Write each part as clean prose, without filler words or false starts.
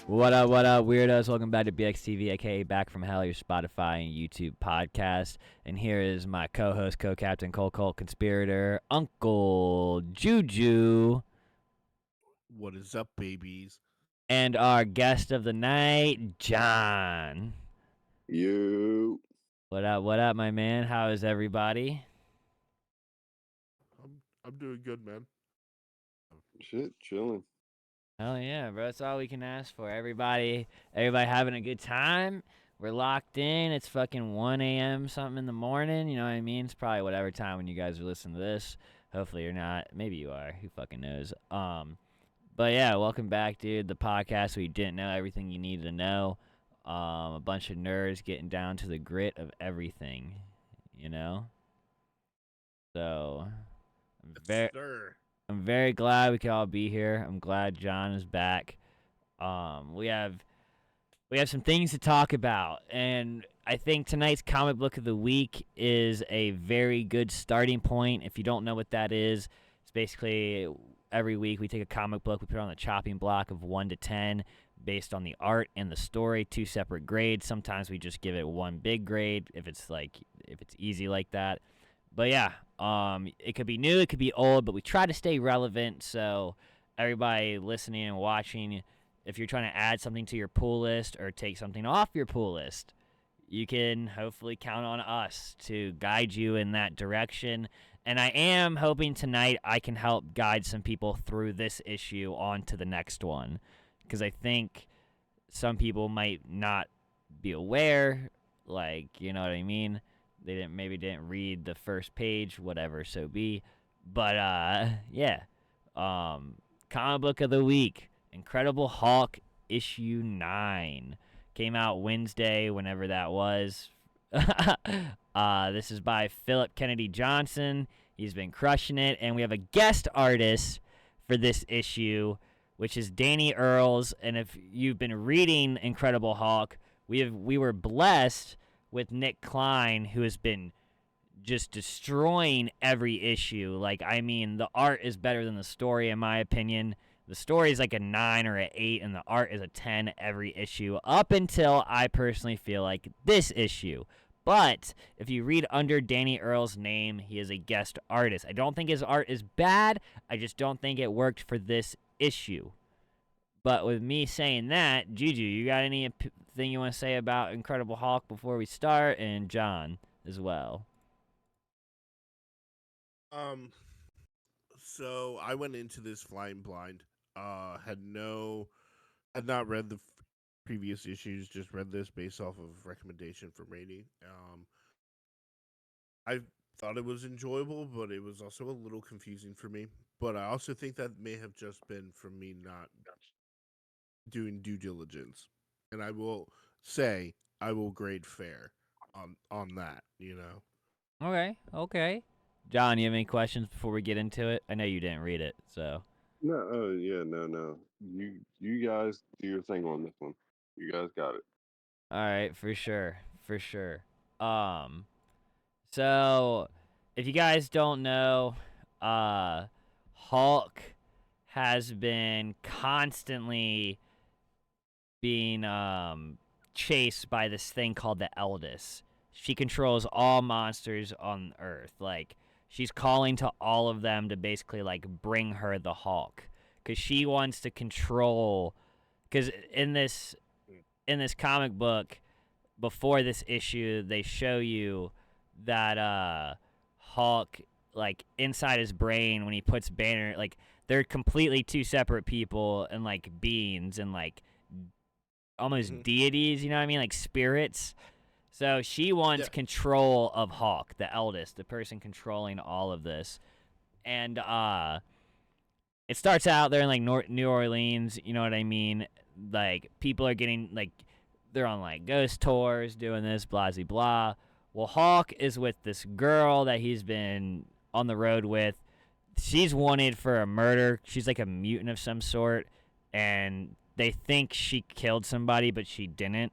What up, weirdos? Welcome back to BXTV, aka Back from Hell, your Spotify and YouTube podcast. And here is my co-host, co-captain, Cult conspirator, Uncle Juju, What is up, babies? and our guest of the night, John. You. What up, my man? How is everybody? I'm doing good, man. Shit, chilling. Hell yeah, bro. That's all we can ask for. Everybody having a good time. We're locked in. It's fucking 1 a.m. something in the morning. You know what I mean? It's probably whatever time when you guys are listening to this. Hopefully you're not. Maybe you are. Who fucking knows? But yeah, welcome back, dude. The podcast where you didn't know everything you needed to know. A bunch of nerds getting down to the grit of everything. You know? So Yes, sir. I'm very glad we could all be here. I'm glad John is back. We have some things to talk about, and I think tonight's comic book of the week is a very good starting point. If you don't know what that is, it's basically every week we take a comic book, we put it on the chopping block of 1 to 10 based on the art and the story, 2 separate grades. Sometimes we just give it one big grade if it's easy like that. But yeah, it could be new, it could be old, but we try to stay relevant. So everybody listening and watching, if you're trying to add something to your pool list or take something off your pool list, you can hopefully count on us to guide you in that direction. And I am hoping tonight I can help guide some people through this issue on to the next one, because I think some people might not be aware, like, you know what I mean? They didn't read the first page, whatever, so be. But yeah. Comic book of the week, Incredible Hulk issue 9. Came out Wednesday, whenever that was. This is by Philip Kennedy Johnson. He's been crushing it, and we have a guest artist for this issue, which is Danny Earls. And if you've been reading Incredible Hulk, we were blessed with Nick Klein, who has been just destroying every issue. Like, I mean, the art is better than the story, in my opinion. The story is like a 9 or an 8, and the art is a 10 every issue, up until I personally feel like this issue. But if you read under Danny Earl's name, he is a guest artist. I don't think his art is bad. I just don't think it worked for this issue. But with me saying that, Juju, you got anything you want to say about Incredible Hulk before we start? And John as well. So I went into this flying blind. Had not read the previous issues. Just read this based off of recommendation from Rainey. I thought it was enjoyable, but it was also a little confusing for me. But I also think that may have just been from me not doing due diligence. And I will say I will grade fair on that, you know. Okay. John, you have any questions before we get into it? I know you didn't read it, so. No, yeah, no. You guys do your thing on this one. You guys got it. All right, for sure. So if you guys don't know, Hulk has been constantly being chased by this thing called the Eldest. She controls all monsters on Earth. Like, she's calling to all of them to basically like bring her the Hulk, because she wants to control. Because in this comic book, before this issue, they show you that Hulk, like, inside his brain, when he puts Banner, like, they're completely two separate people and like beings and like almost deities, you know what I mean? Like spirits. So she wants control of Hulk, the Eldest, the person controlling all of this. And it starts out there in like New Orleans, you know what I mean? Like, people are getting like, they're on like ghost tours doing this, blah blah blah. Well, Hulk is with this girl that he's been on the road with. She's wanted for a murder. She's like a mutant of some sort, and they think she killed somebody, but she didn't.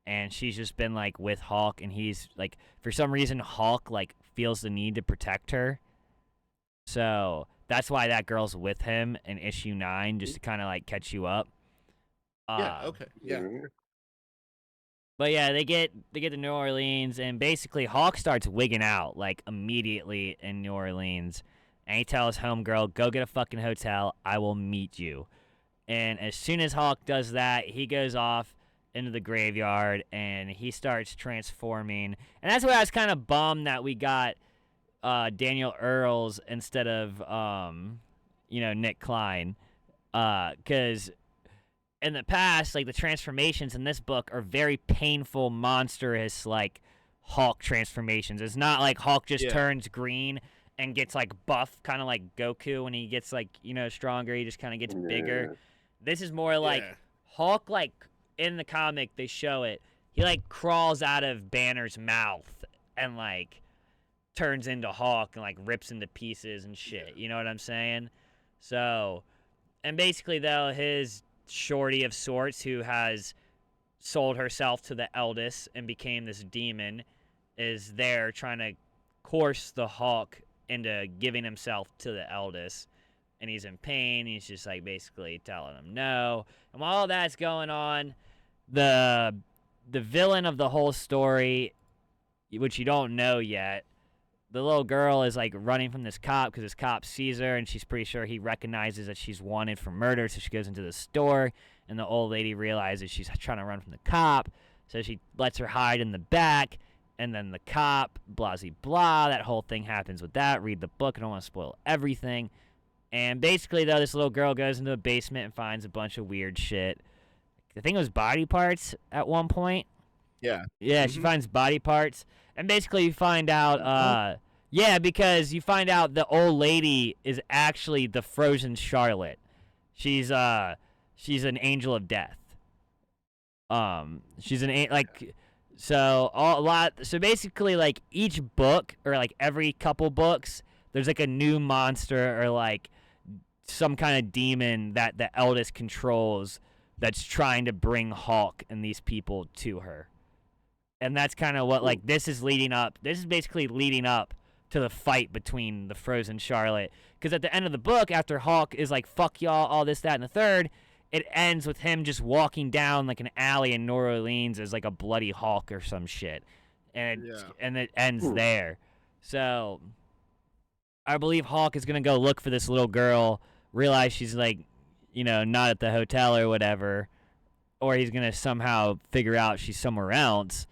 And she's just been like with Hulk, and he's like, for some reason, Hulk like feels the need to protect her. So that's why that girl's with him in issue 9, just to kind of like catch you up. Yeah. Uh, Okay. Yeah. but yeah, they get to New Orleans, and basically Hawk starts wigging out like immediately in New Orleans, and he tells Homegirl, "Go get a fucking hotel. I will meet you." And as soon as Hawk does that, he goes off into the graveyard and he starts transforming. And that's why I was kind of bummed that we got Daniel Earls instead of Nick Klein, because in the past, like the transformations in this book are very painful, monstrous, like Hulk transformations. It's not like Hulk just Yeah. turns green and gets like buff, kind of like Goku when he gets like stronger. He just kind of gets bigger. This is more like Yeah. Hulk. Like in the comic, they show it. He like crawls out of Banner's mouth and like turns into Hulk and like rips into pieces and shit. You know what I'm saying? So, and basically though, his shorty of sorts who has sold herself to the eldest and became this demon is there trying to coerce the Hulk into giving himself to the eldest, and he's in pain. He's just like basically telling him no, and while all that's going on, the villain of the whole story, which you don't know yet, the little girl is like running from this cop because this cop sees her and she's pretty sure he recognizes that she's wanted for murder. So she goes into the store and the old lady realizes she's trying to run from the cop. So she lets her hide in the back, and then the cop, blah, blah, blah. That whole thing happens with that. Read the book. I don't want to spoil everything. And basically, though, this little girl goes into a basement and finds a bunch of weird shit. I think it was body parts at one point. Yeah. Yeah, she finds body parts. And basically you find out, yeah, because you find out the old lady is actually the frozen Charlotte. She's an angel of death. She's so basically like each book or like every couple books, there's like a new monster or like some kind of demon that the eldest controls that's trying to bring Hulk and these people to her. And that's kind of what like this is leading up. This is basically leading up to the fight between the frozen Charlotte. Because at the end of the book, after Hulk is like, fuck y'all, all this, that, and the third, it ends with him just walking down like an alley in New Orleans as like a bloody Hulk or some shit. And it ends there. So I believe Hulk is going to go look for this little girl, realize she's like, not at the hotel or whatever, or he's going to somehow figure out she's somewhere else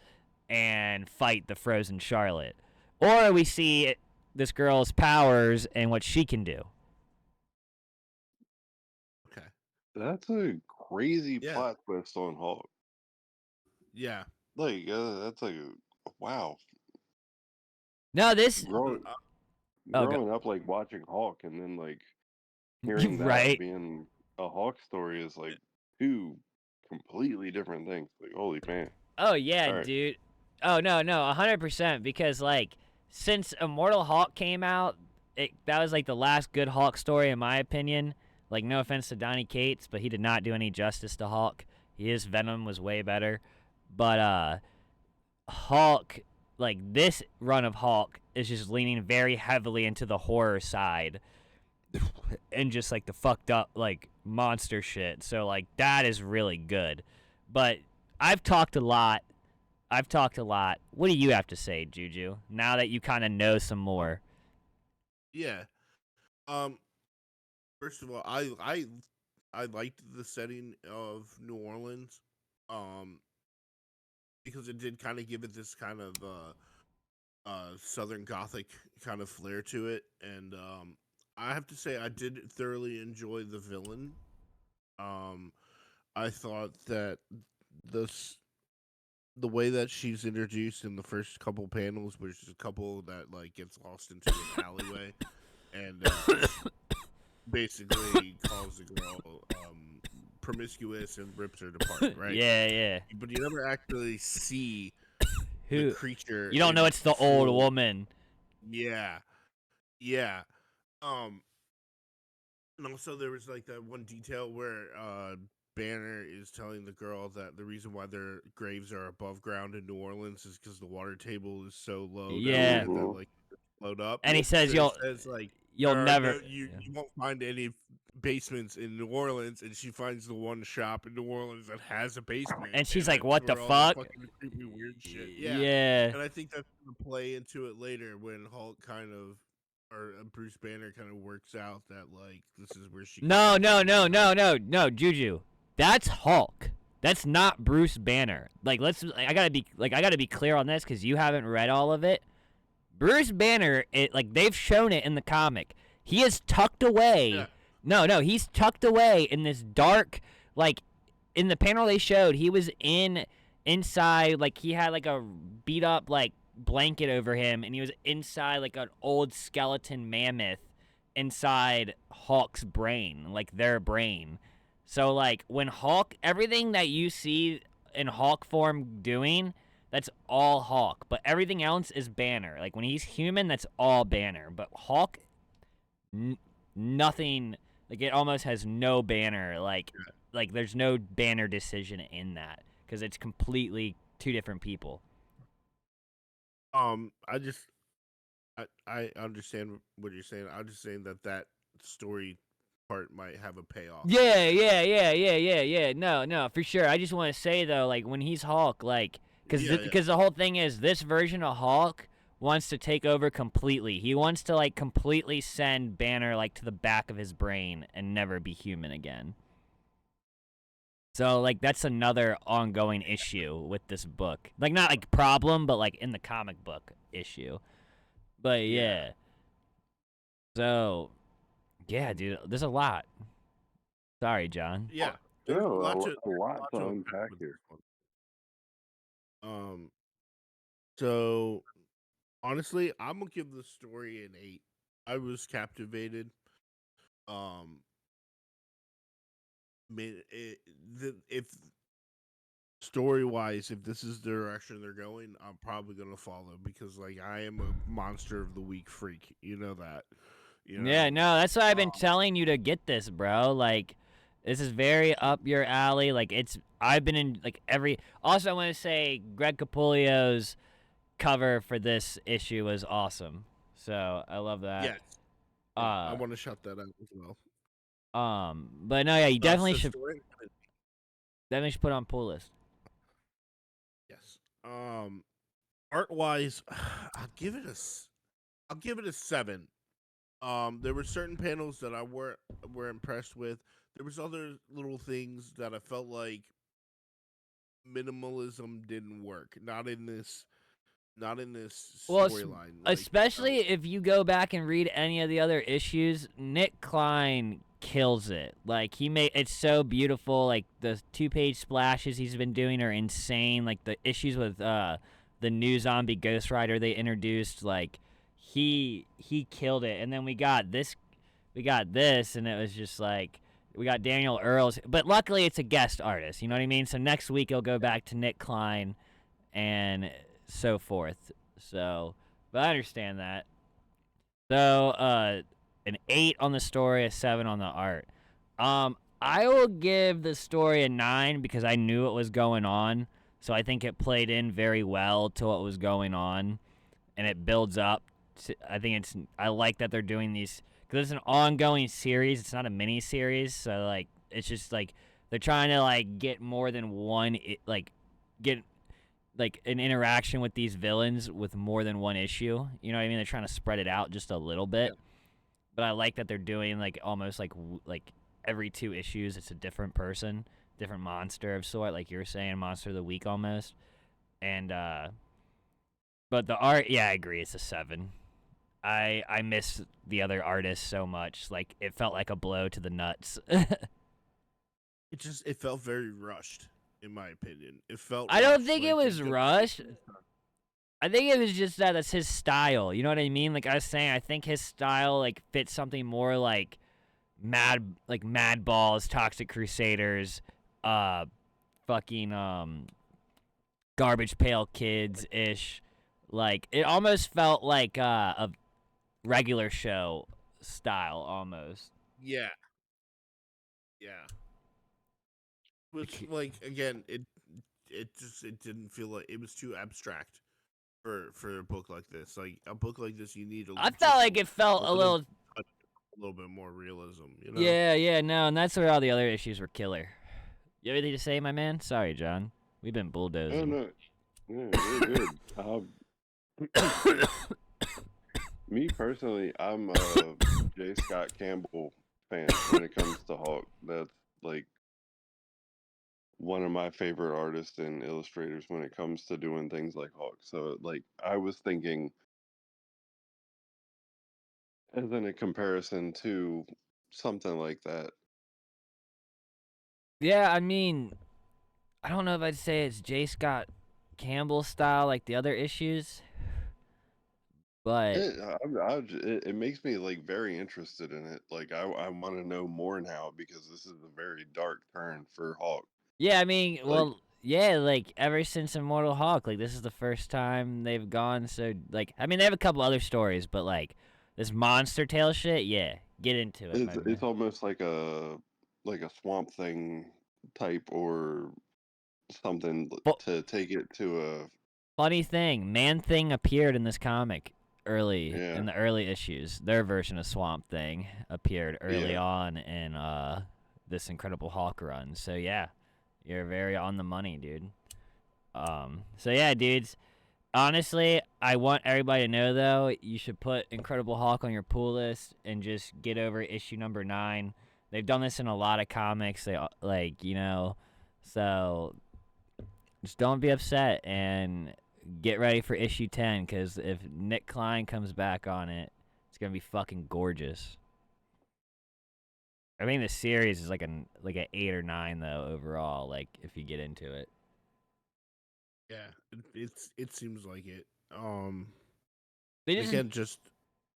and fight the frozen Charlotte. Or we see this girl's powers and what she can do. Okay. That's a crazy plot twist on Hulk. Yeah. Like, that's like, wow. No, this... Growing up, like, watching Hulk and then, like, hearing that being a Hulk story is, like, two completely different things. Like, holy man. Oh, yeah, dude. Oh, no, 100%. Because, like, since Immortal Hulk came out, that was, like, the last good Hulk story, in my opinion. Like, no offense to Donny Cates, but he did not do any justice to Hulk. His Venom was way better. But, Hulk, like, this run of Hulk is just leaning very heavily into the horror side. And just, like, the fucked up, like, monster shit. So, like, that is really good. But I've talked a lot. What do you have to say, Juju? Now that you kind of know some more. Yeah. First of all, I liked the setting of New Orleans, because it did kind of give it this kind of Southern Gothic kind of flair to it, and I have to say I did thoroughly enjoy the villain. I thought that the way that she's introduced in the first couple panels, which is a couple that like gets lost into an alleyway, and basically calls the girl promiscuous and rips her apart, right? Yeah. But you never actually see the creature. You don't know it's the old woman. Yeah. And also there was like that one detail where Banner is telling the girl that the reason why their graves are above ground in New Orleans is because the water table is so low. Yeah. That like float up. And he says you never. won't find any basements in New Orleans, and she finds the one shop in New Orleans that has a basement, And she's like, that's "What the where all fuck?" fucking creepy weird shit. Yeah, Yeah. and I think that's gonna play into it later when Hulk kind of, or Bruce Banner kind of works out that like this is where she. No, Juju. That's Hulk. That's not Bruce Banner. Like, I gotta be clear on this because you haven't read all of it. Bruce Banner, they've shown it in the comic. He is tucked away. Yeah. No, he's tucked away in this dark, like, in the panel they showed, he was inside, like, he had, like, a beat-up, like, blanket over him, and he was inside, like, an old skeleton mammoth inside Hulk's brain, like, their brain. So, like, when Hulk, everything that you see in Hulk form doing, that's all Hulk. But everything else is Banner. Like, when he's human, that's all Banner. But Hulk, nothing, like, it almost has no Banner. Like, there's no Banner decision in that. Because it's completely two different people. I understand what you're saying. I'm just saying that story part might have a payoff. Yeah. No, for sure. I just want to say, though, like, when he's Hulk, like, because the whole thing is this version of Hulk wants to take over completely. He wants to, like, completely send Banner, like, to the back of his brain and never be human again. So, like, that's another ongoing issue with this book. Like, not, like, problem, but, like, in the comic book issue. But, yeah. So, yeah, dude, there's a lot. Sorry, John. Yeah. There's a lot to unpack here. So, honestly, I'm going to give the story an 8. I was captivated. If story-wise, if this is the direction they're going, I'm probably gonna follow because, like, I am a monster of the week freak. You know that. You know? Yeah, no, that's why I've been telling you to get this, bro. Like, this is very up your alley. Like, I've been in, like, every. Also, I want to say Greg Capullo's cover for this issue was awesome. So I love that. Yes. I want to shout that out as well. But no, yeah, you definitely should put on pull list. Yes. Art wise, I'll give it a 7. There were certain panels that I were impressed with. There was other little things that I felt like minimalism didn't work. Not in this storyline. Especially if you go back and read any of the other issues, Nick Klein kills it. Like, he made it's so beautiful. Like, the 2-page splashes he's been doing are insane. Like, the issues with the new zombie Ghost Rider they introduced, like, he killed it. And then we got this, and it was just like, we got Daniel Earls, but luckily it's a guest artist. You know what I mean? So next week it'll go back to Nick Klein and so forth. So, but I understand that. So, an 8 on the story, a 7 on the art. I will give the story a 9 because I knew what was going on. So I think it played in very well to what was going on, and it builds up. I like that they're doing these because it's an ongoing series. It's not a mini series, so like it's just like they're trying to like get more than one get like an interaction with these villains with more than one issue. You know what I mean? They're trying to spread it out just a little bit. Yeah. But I like that they're doing like almost like every 2 issues it's a different person, different monster of sort, like you're saying, monster of the week almost. And but the art, yeah, I agree, it's a 7. I miss the other artists so much. Like, it felt like a blow to the nuts. It felt very rushed. In my opinion, it felt. I don't think it was rushed. I think it was just that's his style. You know what I mean? Like I was saying, I think his style like fits something more like Mad Balls, Toxic Crusaders, fucking Garbage Pail Kids ish. Like it almost felt like a regular show style almost. Yeah. Yeah. Which, like, again, it didn't feel like it was too abstract for a book like this. Like a book like this, you need. I felt like it felt a little little bit more realism, you know? Yeah, no, and that's where all the other issues were killer. You have anything to say, my man? Sorry, John. We've been bulldozing. Oh no, yeah, you're good. Me personally, I'm a J. Scott Campbell fan when it comes to Hawk. That's like one of my favorite artists and illustrators when it comes to doing things like Hawk. So like I was thinking as in a comparison to something like that. Yeah, I mean, I don't know if I'd say it's J. Scott Campbell style like the other issues, but It makes me like very interested in it. Like I want to know more now because this is a very dark turn for Hawk. yeah, I mean, Like well, yeah, like ever since Immortal Hulk, like this is the first time they've gone so like I mean they have a couple other stories, but like this monster tail shit, yeah, get into it, my man. it's almost like a Swamp Thing type or something to take it to a funny thing, Man Thing appeared in this comic early yeah. in the early issues. Their version of Swamp Thing appeared early on in this Incredible Hulk run. So yeah, you're very on the money, dude. So yeah, dudes. Honestly, I want everybody to know though, you should put Incredible Hulk on your pull list and just get over issue number 9. They've done this in a lot of comics. They like, you know, so just don't be upset and get ready for issue 10 because if Nick Klein comes back on it, it's gonna be fucking gorgeous. I think the series is like an 8 or 9 though overall. Like if you get into it. Yeah, it seems like it. They just Again, just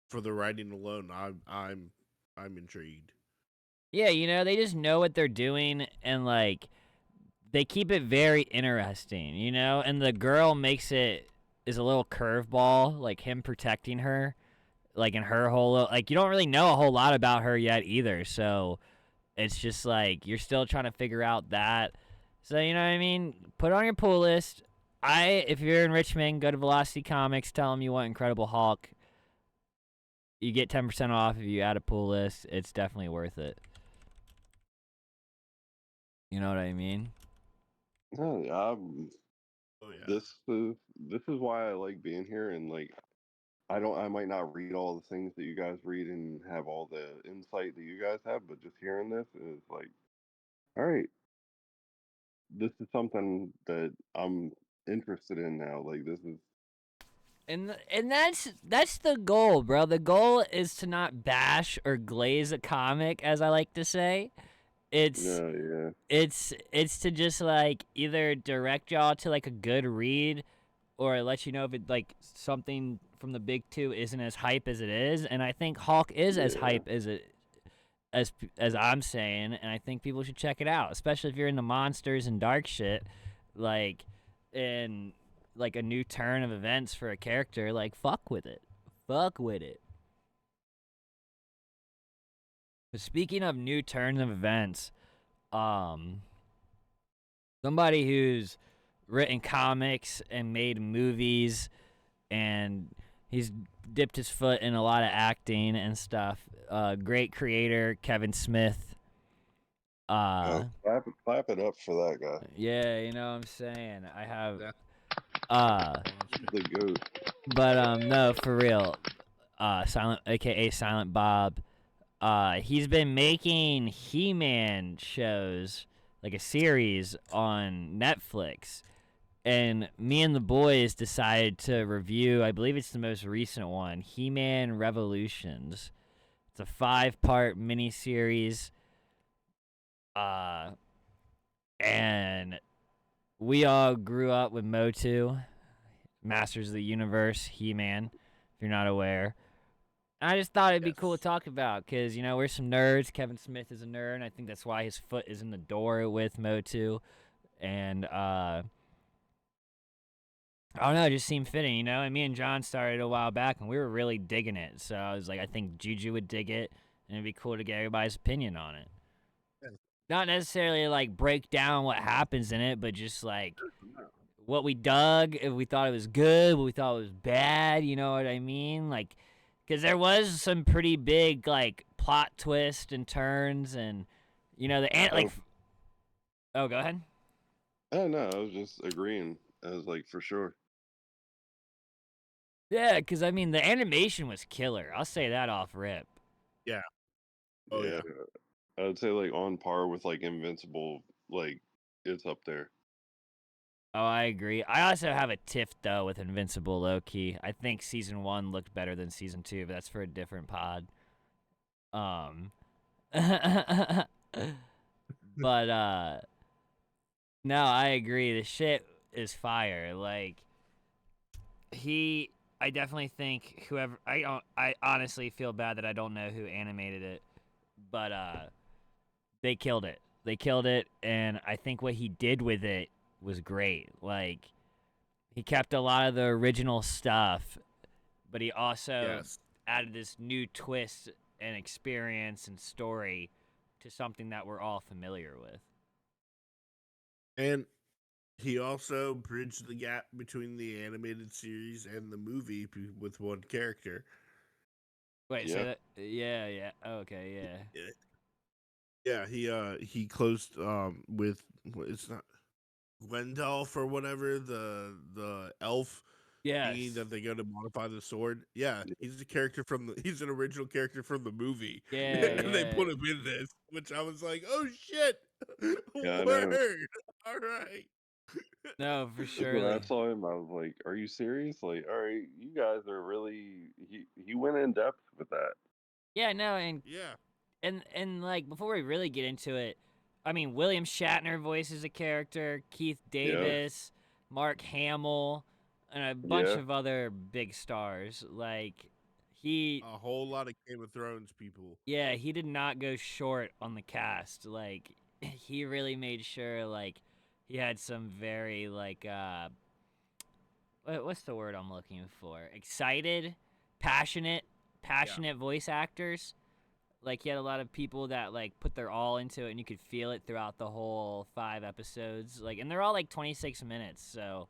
for the writing alone, I'm intrigued. yeah, you know, they just know what they're doing and like they keep it very interesting, you know, and the girl makes it is a little curveball, like him protecting her, like in her whole like you don't really know a whole lot about her yet either, so it's just like you're still trying to figure out that. So you know what I mean? Put it on your pull list. If you're in Richmond, go to Velocity Comics, tell them you want Incredible Hulk. You get 10% off if you add a pull list. It's definitely worth it. You know what I mean? Oh, yeah. This is why I like being here, and like I might not read all the things that you guys read and have all the insight that you guys have, but just hearing this is like, all right, this is something that I'm interested in now. Like this is And that's the goal, bro. The goal is to not bash or glaze a comic, as I like to say. It's yeah. it's to just like either direct y'all to like a good read or let you know if it like something from the big two isn't as hype as it is. And I think Hulk is as hype as it as I'm saying, and I think people should check it out, especially if you're into monsters and dark shit, like in like a new turn of events for a character. Like fuck with it. But speaking of new turns of events, somebody who's written comics and made movies and he's dipped his foot in a lot of acting and stuff. Great creator Kevin Smith. Clap it up for that guy. Yeah, you know what I'm saying. I have the goat. But no, for real. Silent aka Silent Bob. He's been making He-Man shows, like a series on Netflix. And me and the boys decided to review, I believe it's the most recent one, He-Man Revolutions. It's a 5-part miniseries. And we all grew up with Motu, Masters of the Universe, He-Man, if you're not aware. And I just thought it'd be cool to talk about because, you know, we're some nerds. Kevin Smith is a nerd, and I think that's why his foot is in the door with Motu. And, I don't know, it just seemed fitting, you know? And me and John started a while back, and we were really digging it. So I was like, I think Juju would dig it, and it'd be cool to get everybody's opinion on it. Yeah. Not necessarily, like, break down what happens in it, but just, like, what we dug, if we thought it was good, what we thought it was bad, you know what I mean? Like, because there was some pretty big, like, plot twists and turns, and Oh, Oh, go ahead. oh no, I was just agreeing. I was like, for sure. Yeah, because I mean, the animation was killer. I'll say that off rip. Yeah. Oh Yeah, yeah. I would say like on par with like Invincible. Like it's up there. Oh, I agree. I also have a tiff though with Invincible low key. I think season 1 looked better than season 2, but that's for a different pod. Um, but no, I agree. The shit is fire. Like I definitely think whoever I honestly feel bad that I don't know who animated it, but they killed it. They killed it, and I think what he did with it was great. Like he kept a lot of the original stuff, but he also Yes. added this new twist and experience and story to something that we're all familiar with. And he also bridged the gap between the animated series and the movie with one character. Wait, say Yeah, that? Yeah, yeah. Okay, yeah. Yeah, he closed with it's not Gwendolf or whatever the elf thingy Yes. that they go to modify the sword. Yeah, he's a character he's an original character from the movie, Yeah, and they yeah. put him in this, which I was like, oh shit, yeah, I know. word, all right. No, for When I surely. saw him, I was like, "Are you serious? Like, all right, you guys are really." He went in depth with that. Yeah, no, and Yeah, and like before we really get into it, I mean William Shatner voices a character, Keith Yeah, Davis, Mark Hamill, and a bunch yeah. of other big stars. Like he a whole lot of Game of Thrones people. yeah, he did not go short on the cast. Like he really made sure like he had some very like what's the word I'm looking for? Excited, passionate, Yeah, passionate voice actors. Like he had a lot of people that like put their all into it, and you could feel it throughout the whole 5 episodes. Like, and they're all like 26 minutes, so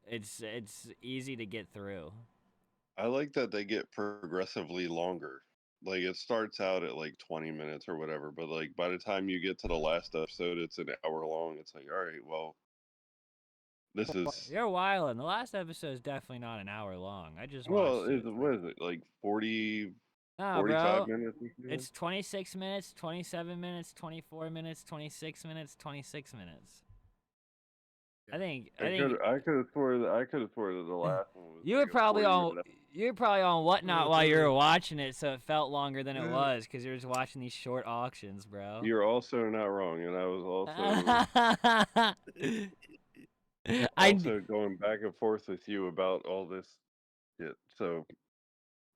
it's easy to get through. I like that they get progressively longer. Like it starts out at like 20 minutes or whatever, but like by the time you get to the last episode, it's an hour long. It's like, all right, well, this is You're wild, and the last episode is definitely not an hour long. I just well, watched it. what is it like 40, Nah, 45 bro. minutes? Or something? It's 26 minutes, 27 minutes, 24 minutes, 26 minutes, 26 minutes. yeah. I think I could have swore that the last one was you like were a probably 40 on minute. you were probably on whatnot while you were watching it, so it felt longer than it was because you were just watching these short auctions, bro. You're also not wrong, and I was also I going back and forth with you about all this shit. So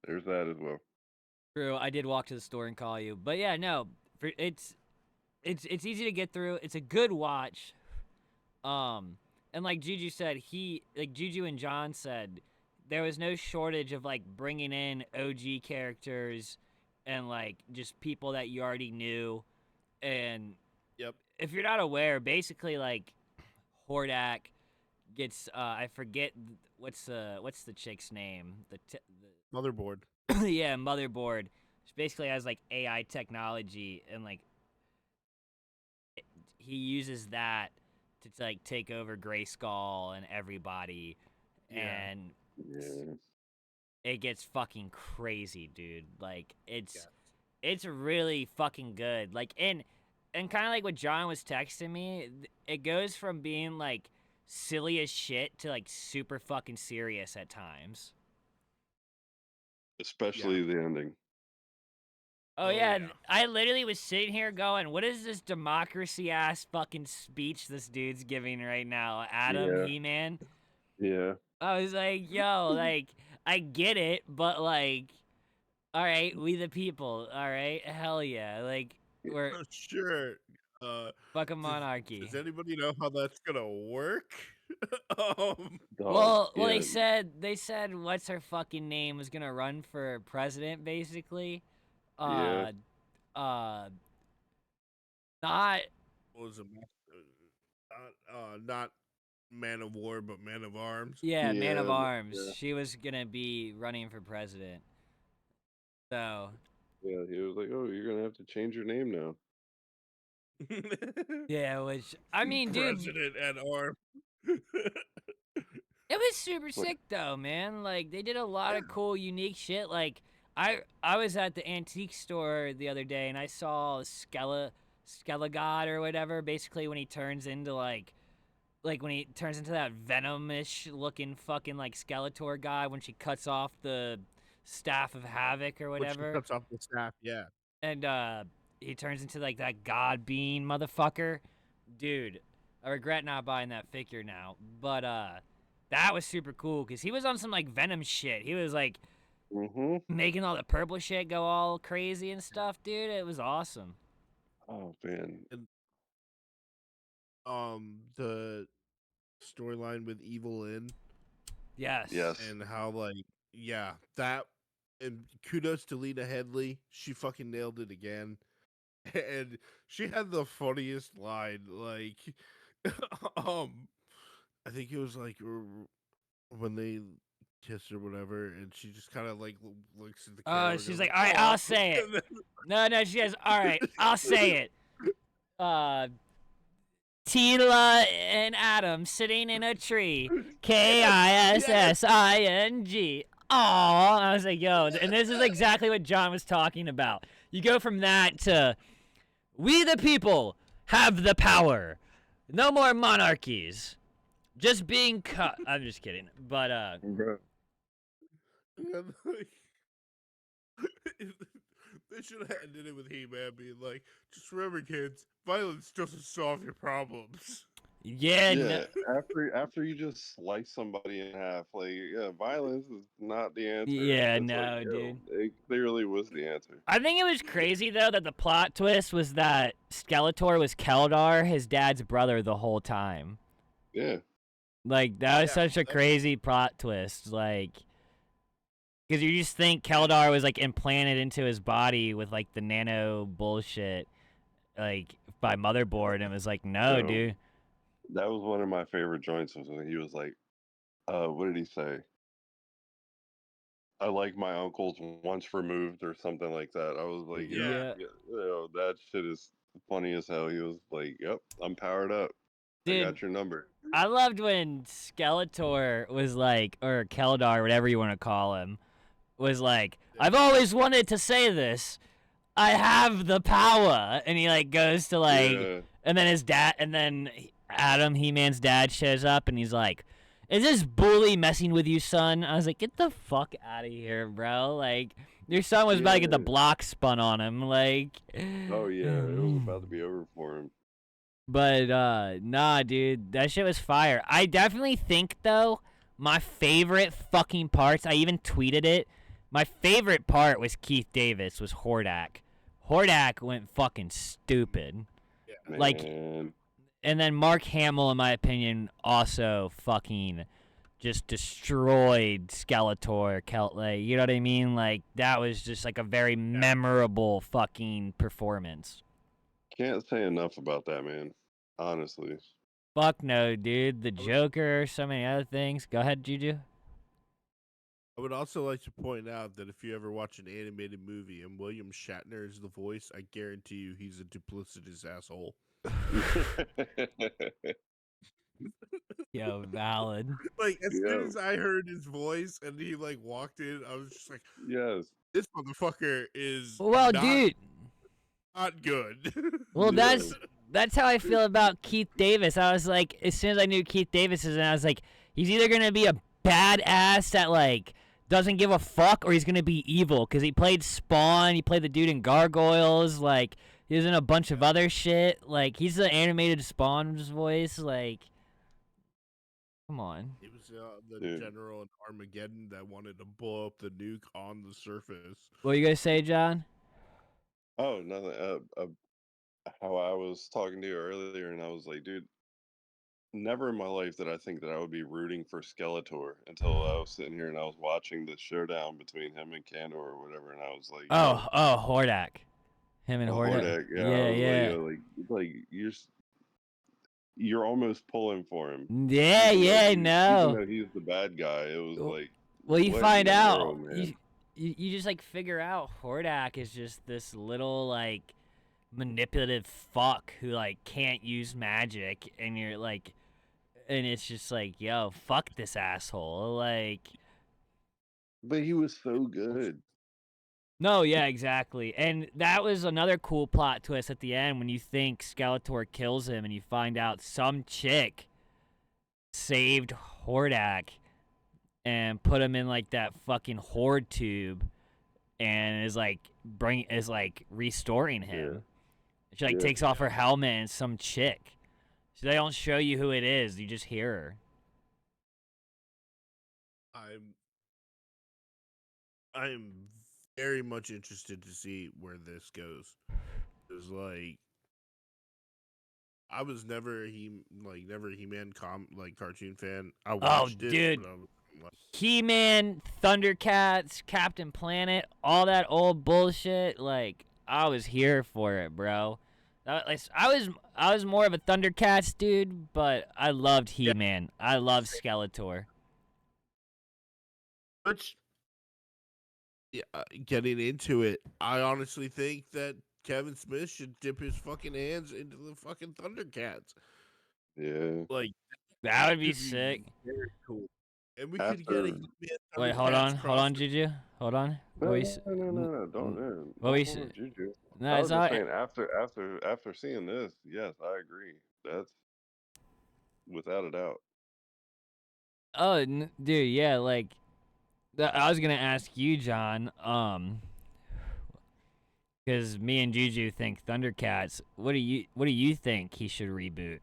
there's that as well. true. I did walk to the store and call you, but yeah, no, it's easy to get through. It's a good watch. And like Juju said, Juju and John said, there was no shortage of like bringing in OG characters and like just people that you already knew. And Yep. if you're not aware, basically like Hordak gets I forget what's the chick's name? Motherboard. Yeah, Motherboard. She basically has like AI technology, and like he uses that to like take over Grayskull and everybody, Yeah. and Yeah. it gets fucking crazy, dude. Like Yeah. it's really fucking good. Like and kind of like what John was texting me, it goes from being like silly as shit to like super fucking serious at times. Especially the ending. Oh, Oh, yeah, yeah. I literally was sitting here going, what is this democracy ass fucking speech this dude's giving right now? Adam, Yeah. He-Man? Yeah. I was like, yo, like, I get it, but like, all right, we the people, all right? Hell yeah. Like, we're Oh, sure. Uh, fucking does, monarchy. does anybody know how that's gonna work? Dog. Well, Yeah. they said what's her fucking name was gonna run for president, basically. Yeah. Uh, uh, not What was it? Not Man of War, but Man of Arms. Yeah, Man of Yeah. Arms. Yeah. She was gonna be running for president. So Yeah, he was like, "Oh, you're gonna have to change your name now." Yeah, which I mean, dude, President at arm. it was super Like, sick though, man. Like they did a lot of cool, unique shit. Like I was at the antique store the other day and I saw Skelegod or whatever. Basically, when he turns into like when he turns into that venomish looking fucking like Skeletor guy when she cuts off the staff of havoc or Which whatever, cuts off the staff, yeah. and he turns into like that god being motherfucker, dude. I regret not buying that figure now, but that was super cool because he was on some like Venom shit. He was like mm-hmm. making all the purple shit go all crazy and stuff, dude. It was awesome. Oh man. And the storyline with Evil In Yes. Yes. and how like yeah, that and kudos to Lena Headley. She fucking nailed it again. And she had the funniest line, like I think it was like when they kissed or whatever, and she just kind of like looks at the camera. Oh, and she's goes like, all right, "Aw." I'll say it. And then- No, she has, all right, I'll say it. Tila and Adam sitting in a tree. Kissing. Aw. I was like, yo, and this is exactly what John was talking about. You go from that to, we the people have the power. No more monarchies. Just being cut. I'm just kidding. But, Bro. and, like, they should have ended it with He-Man being like, "Just remember, kids, violence doesn't solve your problems." yeah, Yeah, after you just slice somebody in half, like violence is not the answer. Yeah, It's no, like, dude. It clearly was the answer. I think it was crazy though that the plot twist was that Skeletor was Keldar, his dad's brother, the whole time. Yeah. Like that was Yeah, such a that- crazy plot twist. Like, because you just think Keldar was like implanted into his body with like the nano bullshit, like by Motherboard, and it was like, no, Yeah. dude. That was one of my favorite joints was when he was like, what did he say? I like my uncles once removed or something like that. I was like, Yeah. that shit is funny as hell. He was like, yep, I'm powered up. Dude, I got your number. I loved when Skeletor was like, or Keldar, whatever you want to call him, was like, I've always wanted to say this. I have the power. And he like goes to like, Yeah. and then his dad, and then Adam, He-Man's dad, shows up and he's like, is this bully messing with you, son? I was like, get the fuck out of here, bro. Like, your son was about to get the Yeah. block spun on him. Like, Oh yeah, it was about to be over for him. but nah, dude, that shit was fire. I definitely think though, my favorite fucking parts, I even tweeted it. My favorite part was Keith Davis, was Hordak. Hordak went fucking stupid. Like, Man. and then Mark Hamill, in my opinion, also fucking just destroyed Skeletor. Like, you know what I mean? Like, that was just like a very memorable fucking performance. Can't say enough about that, man. Honestly. Fuck no, dude. The Joker, so many other things. Go ahead, Juju. I would also like to point out that if you ever watch an animated movie and William Shatner is the voice, I guarantee you he's a duplicitous asshole. Yo, valid. Like as soon Yeah. as I heard his voice and he like walked in, I was just like, Yes. "This motherfucker is Well, dude. not good." Well, Yeah. that's how I feel about Keith Davis. I was like, as soon as I knew Keith Davis is, and I was like, he's either gonna be a badass that like doesn't give a fuck, or he's gonna be evil because he played Spawn, he played the dude in Gargoyles, like he was in a bunch of other shit. Like he's the animated Spawn's voice. Like, come on. He was the Dude. general in Armageddon that wanted to blow up the nuke on the surface. What you gonna say, John? Oh, nothing. How I was talking to you earlier, and I was like, dude, never in my life did I think that I would be rooting for Skeletor until I was sitting here and I was watching the showdown between him and Kandor or whatever, and I was like, Oh, Hordak. Him and Hordak. Hordak, yeah, Yeah, I was yeah. like you're almost pulling for him. Yeah, Even yeah, even no. though he's the bad guy, it was like, Well, you what find in the out. world, man? you just like figure out Hordak is just this little like manipulative fuck who like can't use magic, and you're like, and it's just like, yo, fuck this asshole. Like, But he was so good. no, yeah, exactly. And that was another cool plot twist at the end when you think Skeletor kills him and you find out some chick saved Hordak and put him in like that fucking horde tube and is like restoring him. She like takes off her helmet and some chick. So they don't show you who it is, you just hear her. I'm very much interested to see where this goes. It's like I was never a He-Man cartoon fan. I watched it. Dude. But He-Man, Thundercats, Captain Planet, all that old bullshit. Like, I was here for it, bro. I was more of a Thundercats dude, but I loved He-Man. I loved Skeletor. Which, getting into it, I honestly think that Kevin Smith should dip his fucking hands into the fucking Thundercats. Yeah. Like That would be sick. Very cool. And we could get a He-Man Wait, hold on, Juju. Hold on. No, don't. What we Juju. No, I it's was not. just saying, after seeing this, yes, I agree. That's without a doubt. Oh, dude, yeah, like I was gonna ask you, John. Because me and Juju think Thundercats. What do you think he should reboot?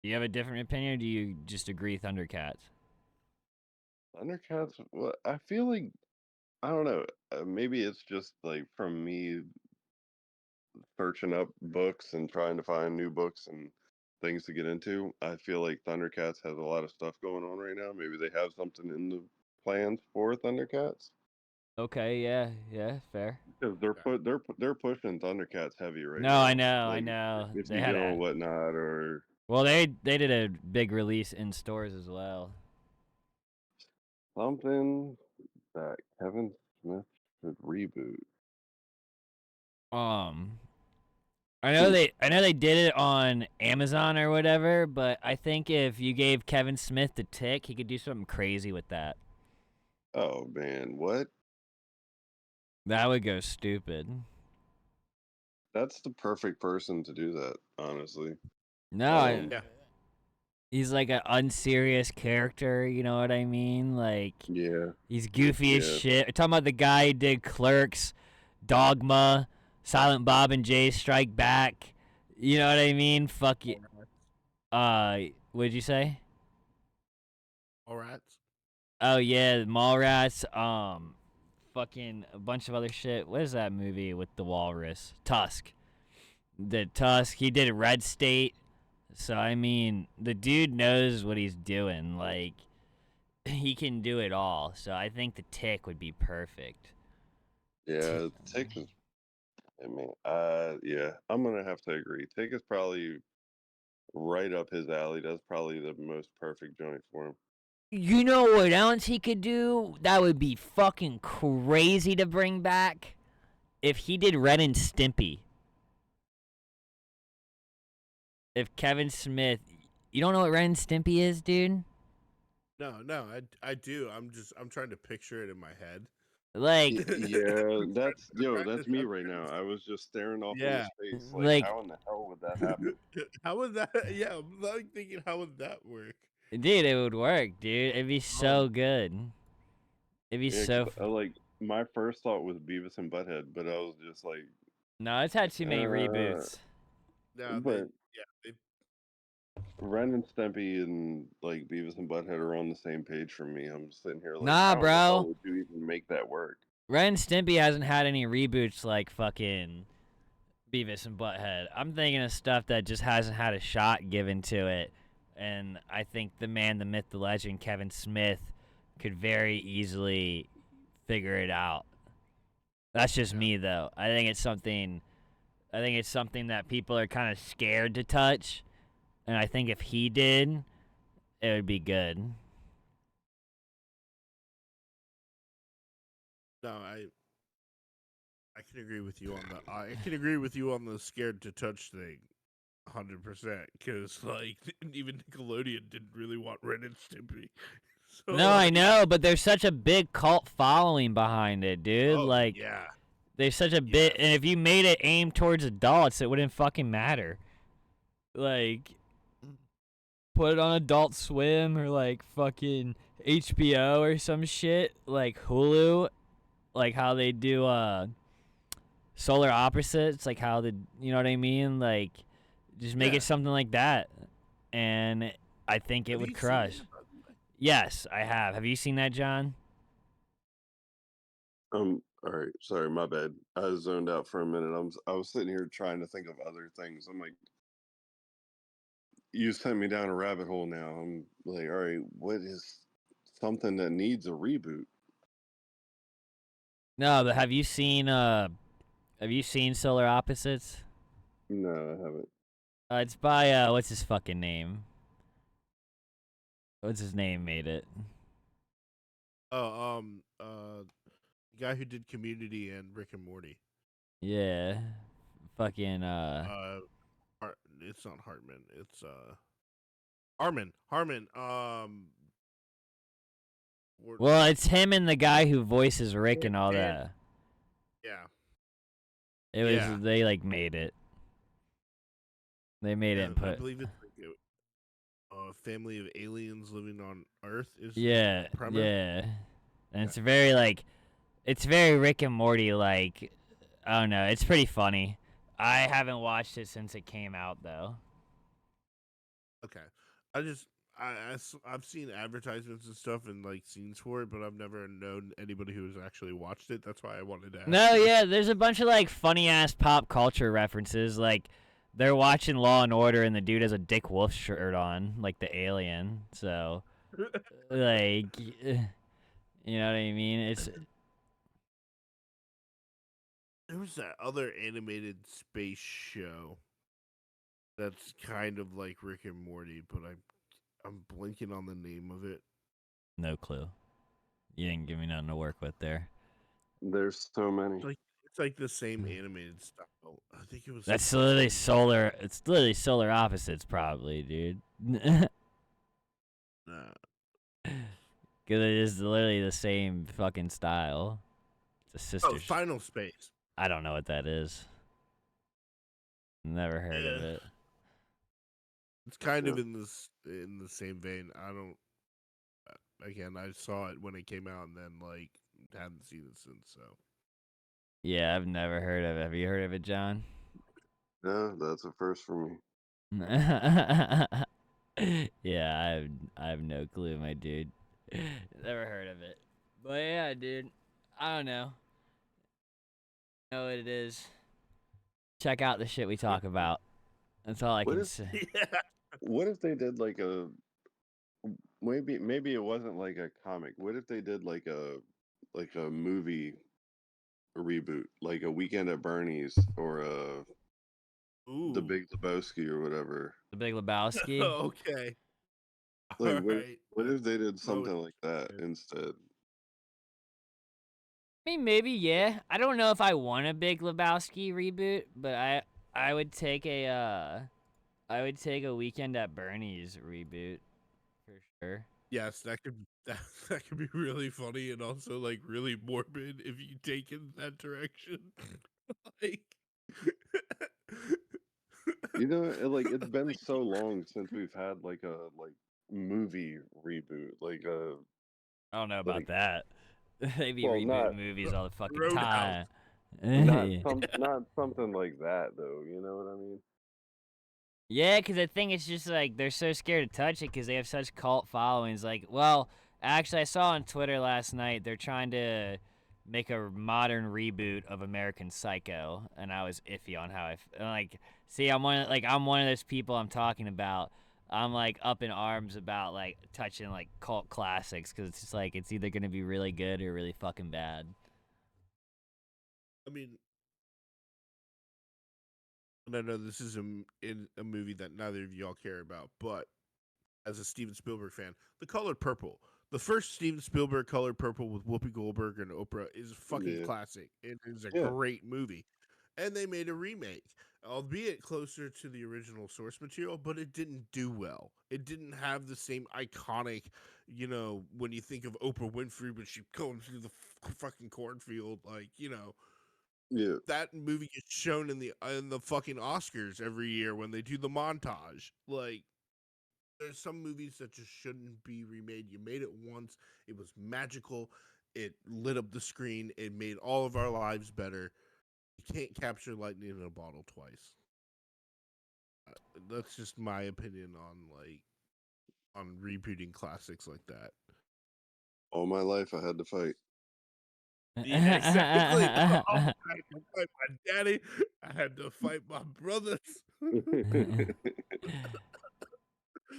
Do you have a different opinion, or do you just agree Thundercats? Thundercats. Well, I feel like I don't know. Maybe it's just like from me searching up books and trying to find new books and things to get into. I feel like Thundercats has a lot of stuff going on right now. Maybe they have something in the plans for Thundercats. Okay, yeah, fair. Because they're pushing Thundercats heavy right No, now. I know. If They you had go whatnot or well, they did a big release in stores as well. something that Kevin Smith should reboot. I know they did it on Amazon or whatever, but I think if you gave Kevin Smith the tick, he could do something crazy with that. Oh man, what? That would go stupid. That's the perfect person to do that, honestly. No, he's like an unserious character, you know what I mean? Like, yeah, he's goofy as shit. We're talking about the guy who did Clerks, Dogma, Silent Bob and Jay Strike Back. You know what I mean? Fuck you. What'd you say? All rats. Oh yeah, Mallrats. Fucking a bunch of other shit. What is that movie with the walrus? Tusk. The Tusk. He did Red State. So I mean, the dude knows what he's doing. Like, he can do it all. So I think the Tick would be perfect. Yeah, Tick is. I mean, yeah, I'm gonna have to agree. Tick is probably right up his alley. That's probably the most perfect joint for him. You know what else he could do? That would be fucking crazy to bring back. If he did Ren and Stimpy. If Kevin Smith, you don't know what Ren and Stimpy is, dude? No, I do. I'm trying to picture it in my head. Like, yeah, that's me right now. I was just staring off in his face, like, how in the hell would that happen? How would that? Yeah, I'm like thinking, how would that work? dude, it would work, dude. It'd be so good. It'd be so. Like, my first thought was Beavis and Butthead, but I was just like, no, it's had too many reboots. No, but Ren and Stimpy and like Beavis and Butthead are on the same page for me. I'm sitting here like, nah, how bro. the hell would you even make that work? Ren and Stimpy hasn't had any reboots like fucking Beavis and Butthead. I'm thinking of stuff that just hasn't had a shot given to it. And I think the man, the myth, the legend, Kevin Smith, could very easily figure it out. That's just me, though. I think it's something that people are kind of scared to touch. And I think if he did, it would be good. No, I can agree with you on the. I can agree with you on the scared to touch thing, 100%. Because like even Nickelodeon didn't really want Ren and Stimpy. So No, I like, know, but there's such a big cult following behind it, dude. oh Like, yeah, there's such a bit, and yes. if you made it aimed towards adults, it wouldn't fucking matter. Like, put it on Adult Swim or like fucking HBO or some shit, like Hulu, like how they do Solar Opposites, like how the, you know what I mean? Like, just make Yeah. it something like that, and I think it Have would you seen crush. it, by the way? Yes, I have. Have you seen that, John? All right, sorry, my bad. I zoned out for a minute. I was sitting here trying to think of other things. I'm like, you sent me down a rabbit hole now. I'm like, all right, what is something that needs a reboot? No, but have you seen Solar Opposites? No, I haven't. It's by what's his fucking name? What's his name made it? Oh, the guy who did Community and Rick and Morty. Yeah. Fucking It's not Hartman. It's Harmon. Harmon. well, it's him and the guy who voices Rick and all Dan. that. Yeah. It was Yeah. they like made it. They made it Yeah. and I put believe it's like a family of aliens living on Earth is yeah, the premise. yeah. And Yeah. it's very like it's very Rick and Morty like I don't know, it's pretty funny. I haven't watched it since it came out though. Okay. I just I've seen advertisements and stuff and like scenes for it, but I've never known anybody who has actually watched it. That's why I wanted to ask No, you. yeah, there's a bunch of like funny ass pop culture references. Like they're watching Law and Order, and the dude has a Dick Wolf shirt on, like the alien. So, like, you know what I mean? It's There was that other animated space show that's kind of like Rick and Morty, but I'm blinking on the name of it. no clue. You didn't give me nothing to work with there. There's so many. It's like the same animated style. I think it was That's something literally like solar. It's literally solar opposites, probably, dude. Because it is literally the same fucking style. It's a sister. Final Space. I don't know what that is. Never heard of Yeah. it. It's kind of Yeah. in the same vein. I don't. Again, I saw it when it came out, and then like haven't seen it since. So Yeah, I've never heard of it. Have you heard of it, John? Yeah, that's a first for me. Yeah, I have no clue, my dude. Never heard of it. But yeah, dude. I don't know. Know what it is. Check out the shit we talk about. That's all I What can if say. yeah. what if they did like a maybe it wasn't like a comic. What if they did like a movie reboot, like a Weekend at Bernie's or The Ooh. Big Lebowski or whatever. The Big Lebowski. Okay. Like All right. what if they did No, something like that instead? I mean, maybe yeah. I don't know if I want a Big Lebowski reboot, but I would take I would take a Weekend at Bernie's reboot for sure. yes, that could be really funny and also like really morbid if you take it in that direction. like, You know, it's been so long since we've had like a movie reboot, I don't know about like that. They be well rebooting movies all the fucking Roadhouse. time. not something like that though. You know what I mean? Yeah, because I think it's just like they're so scared to touch it because they have such cult followings. Like, well, actually, I saw on Twitter last night they're trying to make a modern reboot of American Psycho, and I was iffy on how like. See, I'm one of those people I'm talking about. I'm like up in arms about like touching like cult classics because it's just like it's either gonna be really good or really fucking bad. I mean, and I know this is in a movie that neither of y'all care about, but as a Steven Spielberg fan, The Color Purple. The first Steven Spielberg Color Purple with Whoopi Goldberg and Oprah is a fucking Yeah. classic. It is a Yeah. great movie. And they made a remake, albeit closer to the original source material, but it didn't do well. It didn't have the same iconic, when you think of Oprah Winfrey when she going through the fucking cornfield, Yeah. that movie gets shown in the fucking Oscars every year when they do the montage. Like, there's some movies that just shouldn't be remade. You made it once. It was magical. It lit up the screen. It made all of our lives better. You can't capture lightning in a bottle twice. That's just my opinion on rebooting classics like that. All my life I had to fight. Yeah, exactly. I had to fight my daddy. I had to fight my brothers.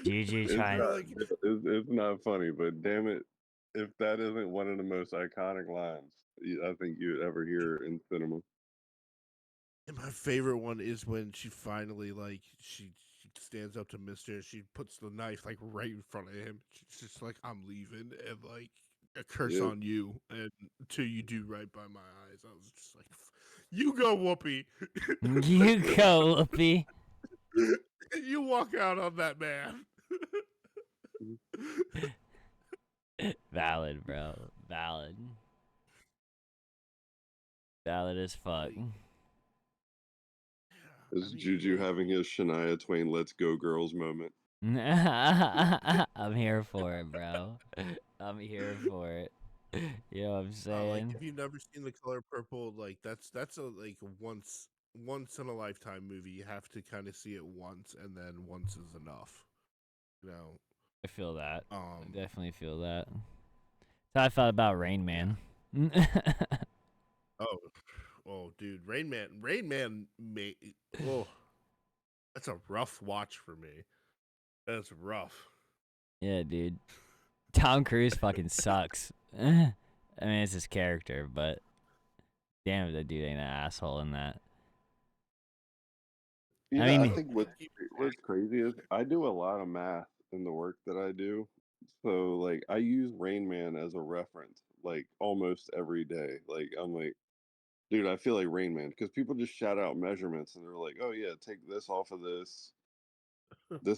Juju It's trying. not, Like, it's not funny, but damn it, if that isn't one of the most iconic lines I think you'd ever hear in cinema. and my favorite one is when she finally she stands up to Mister and she puts the knife right in front of him. She's just like, "I'm leaving," and a curse Yeah. on you, and till you do right by my eyes. I was just like, "You go, Whoopi." You go, Whoopi. You walk out on that man. Valid, bro. Valid. Valid as fuck. Is Juju having his Shania Twain "Let's Go Girls" moment? I'm here for it, bro. I'm here for it. You know what I'm saying? If you've never seen The Color Purple, that's a once in a lifetime movie. You have to kind of see it once, and then once is enough. You know. I feel that. I Um. definitely feel that. That's how I felt about Rain Man. Oh, dude, Rain Man made. Oh, that's a rough watch for me. That's rough. Yeah, dude. Tom Cruise fucking sucks. I mean, it's his character, but damn, that dude ain't an asshole in that. Yeah, I mean, think what's crazy is I do a lot of math in the work that I do. So I use Rain Man as a reference almost every day. I'm like, dude, I feel like Rain Man because people just shout out measurements and they're like, oh yeah, take this off of this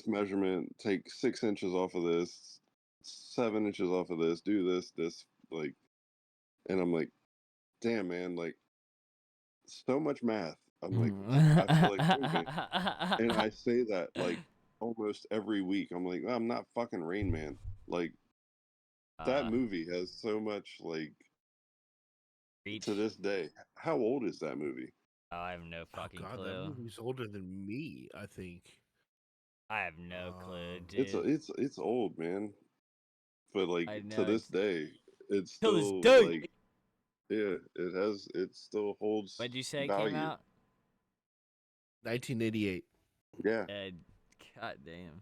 measurement, take 6 inches off of this, 7 inches off of this, do this, and I'm like, damn man, so much math. I'm like, I feel like Rain Man. And I say that almost every week. I'm like, I'm not fucking Rain Man. That movie has so much reach. to this day. How old is that movie? Oh, I have no fucking God, clue. that movie's older than me. I think. I have no clue, dude. It's old, man. But I to know this it's day, it's till this still day. yeah, it still holds What'd you say came value. out? 1988. Yeah. God damn.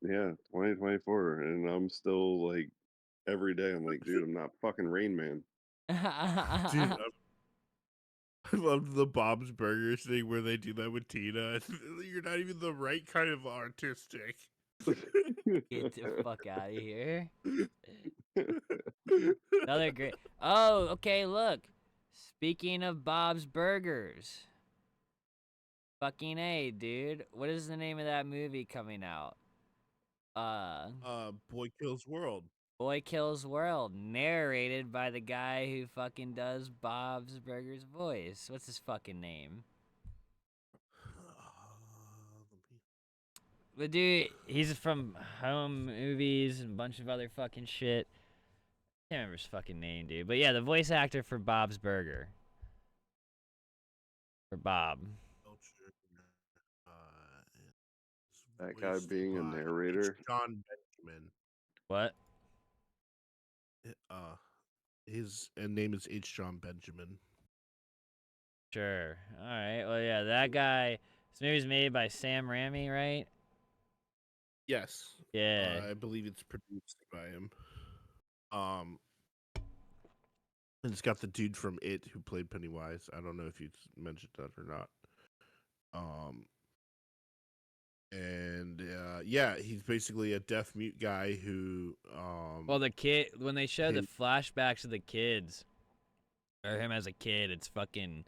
Yeah, 2024, and I'm still every day. I'm like, dude, I'm not fucking Rain Man. Dude, I loved the Bob's Burgers thing where they do that with Tina. You're not even the right kind of artistic. Get the fuck out of here. Another great. Oh, okay, look. Speaking of Bob's Burgers. Fucking A, dude. What is the name of that movie coming out? Boy Kills World. Boy Kills World, narrated by the guy who fucking does Bob's Burgers voice. What's his fucking name? But dude, he's from Home Movies and a bunch of other fucking shit. Can't remember his fucking name, dude. But yeah, the voice actor for Bob's Burger. For Bob. That guy Voiced being a by narrator. John Benjamin. What? His name is H. John Benjamin. Sure. All right. Well, yeah, that guy. This movie's made by Sam Raimi, right? Yes. Yeah. I believe it's produced by him. And it's got the dude from It who played Pennywise. I don't know if you mentioned that or not. And yeah, he's basically a deaf mute guy who Well, the kid, when they show the hate- flashbacks of the kids, or him as a kid, it's fucking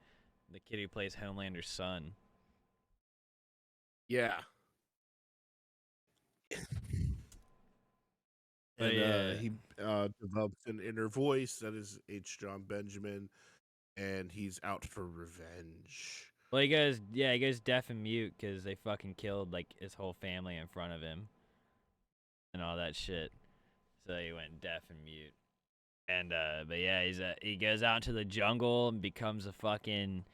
the kid who plays Homelander's son. yeah. But And yeah. he develops an inner voice that is H. John Benjamin, and he's out for revenge. Well, he goes deaf and mute because they fucking killed like his whole family in front of him and all that shit. So he went deaf and mute. And but yeah, he goes out into the jungle and becomes a fucking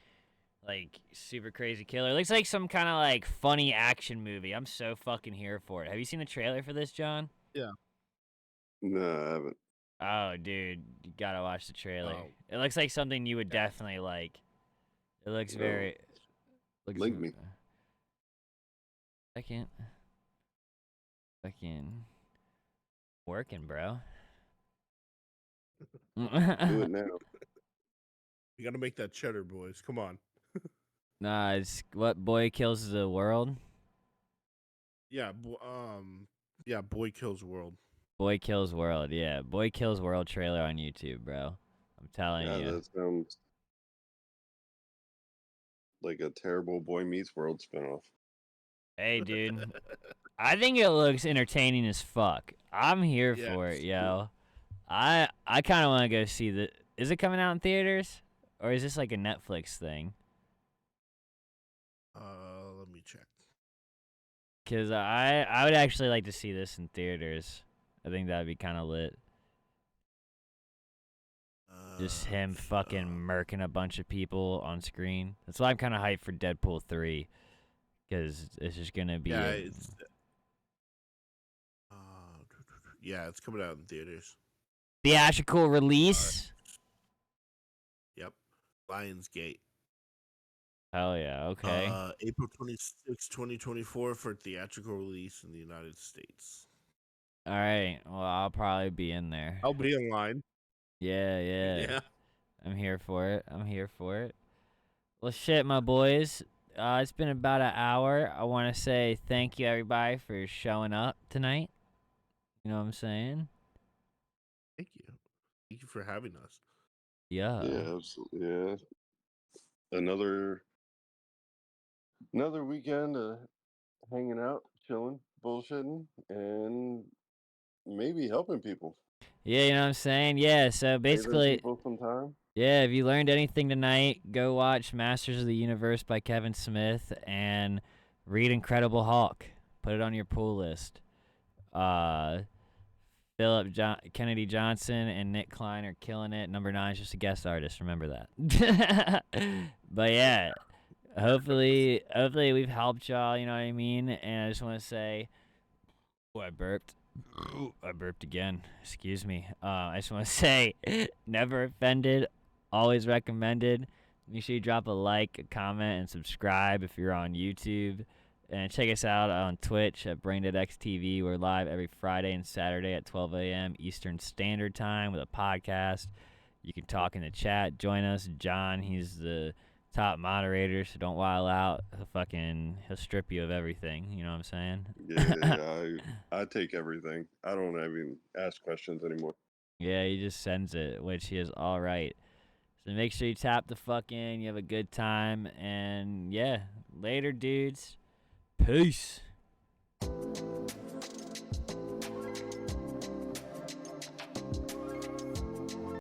like super crazy killer. It looks like some kind of like funny action movie. I'm so fucking here for it. Have you seen the trailer for this, John? Yeah. No, I haven't. Oh, dude, you gotta watch the trailer. Oh. It looks like something you would definitely like. It looks No. very. Looks Link me. Second. Fucking working, bro. Do it now. We got to make that cheddar, boys. Come on. Nah, it's what boy kills the world. Yeah. Yeah. Boy Kills World. Boy kills world. Yeah, boy kills world trailer on YouTube, bro. I'm telling Yeah, you. that sounds like a terrible Boy Meets World spinoff. Hey, dude. I think it looks entertaining as fuck. I'm here Yeah, for it, it's yo. I kind of want to go see the. Is it coming out in theaters, or is this like a Netflix thing? Let me check. Cause I would actually like to see this in theaters. I think that'd be kind of lit. Just him fucking murking a bunch of people on screen. That's why I'm kind of hyped for Deadpool 3. Because it's just gonna be. Yeah, it's coming out in theaters. Theatrical release. Yep. Lionsgate. Hell yeah. Okay. April 26, 2024 for theatrical release in the United States. All right. Well, I'll probably be in there. I'll be in line. Yeah. Yeah. I'm here for it. Well, shit, my boys. It's been about an hour. I want to say thank you, everybody, for showing up tonight. You know what I'm saying? Thank you. Thank you for having us. Yeah. Yeah, absolutely. Yeah. Another weekend hanging out, chilling, bullshitting, and maybe helping people. Yeah, you know what I'm saying? Yeah, so Saving basically, people some time. yeah, if you learned anything tonight, go watch Masters of the Universe by Kevin Smith and read Incredible Hulk. Put it on your pull list. Kennedy Johnson and Nick Klein are killing it. Number 9 is just a guest artist. Remember that. But yeah, hopefully we've helped y'all. You know what I mean? And I just want to say, oh, I burped. I burped again. Excuse me. I just want to say, never offended, always recommended. Make sure you drop a like, a comment, and subscribe if you're on YouTube. And check us out on Twitch at BrainDeadXTV. We're live every Friday and Saturday at 12 a.m. Eastern Standard Time with a podcast. You can talk in the chat. Join us. John, he's the top moderator, so don't wild out. He'll strip you of everything. You know what I'm saying? Yeah, I take everything. I don't even ask questions anymore. Yeah, he just sends it, which he is all right. So make sure you tap the fuck in. You have a good time. And yeah, later, dudes. Peace.